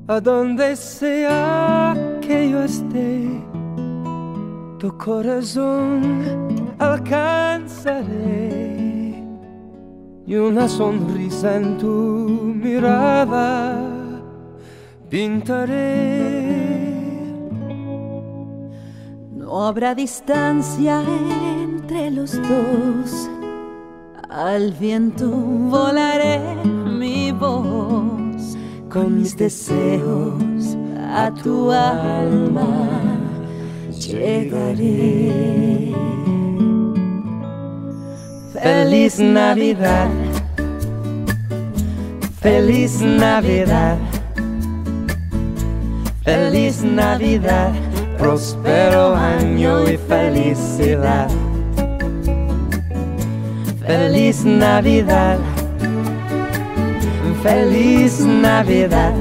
A donde sea que yo esté, tu corazón alcanzaré, y una sonrisa en tu mirada pintaré. No habrá distancia entre los dos, al viento volaré mi voz, con mis deseos a tu alma llegaré. Feliz Navidad, feliz Navidad, feliz Navidad, próspero año y felicidad. Feliz Navidad, feliz Navidad,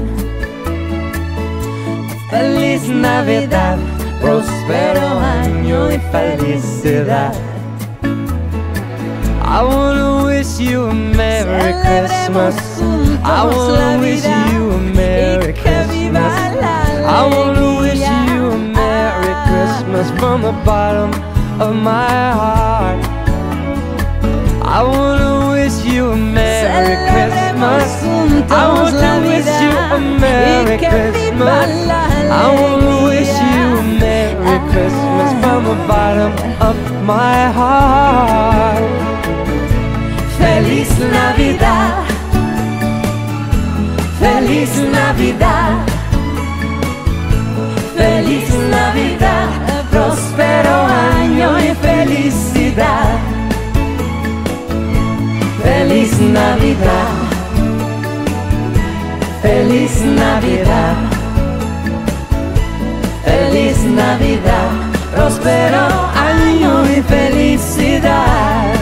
feliz Navidad, próspero año y felicidad. I wanna wish you a Merry Christmas. I wanna wish you a Merry Christmas. I wanna wish you a Merry Christmas from the bottom of my heart. I wanna wish you a Merry Christmas. I want to wish you a Merry Christmas. I wanna wish you a Merry Christmas from the bottom of my heart. Feliz Navidad, feliz Navidad, feliz Navidad, próspero año y felicidad. Feliz Navidad, feliz Navidad, feliz Navidad, próspero año y felicidad.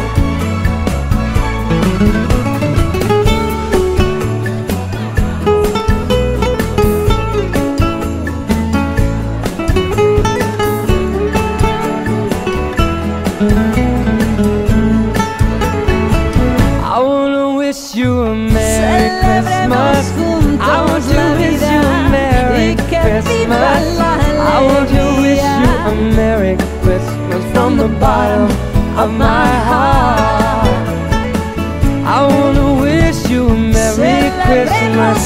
I wanna wish you a Merry Christmas. I want to wish you a Merry Christmas. I want to wish you a Merry Christmas from the bottom of my heart. I wanna wish you a Merry Christmas.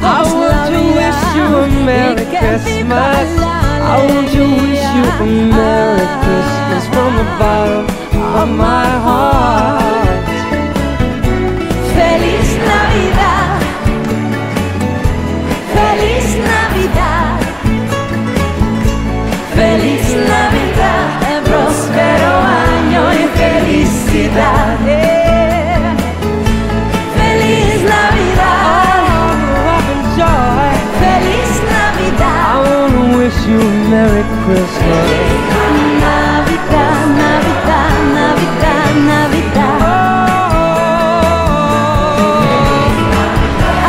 I want to wish you a Merry Christmas. I want to wish you a Merry Christmas from the bottom of my heart. Feliz Navidad, feliz Navidad, feliz Navidad, próspero año y felicidad. Feliz Navidad, Love and joy. feliz Navidad. I wanna wish you a Merry Christmas. Navidad, Navidad, Navidad, Navidad.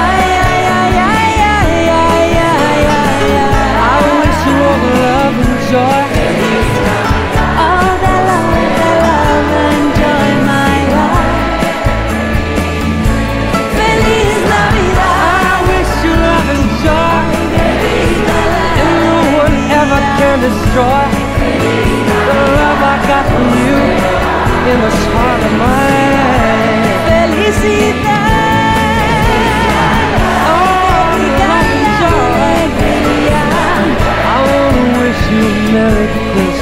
Ay, ay, ay, ay, ay, ay, ay, ay, I wish you all the love and joy. all the love and joy, my life. Feliz Navidad, I wish you love and joy. And no one ever can destroy the love I got from you in the heart of my life. felicidad. Oh, love and joy. I wanna wish you a Merry Christmas.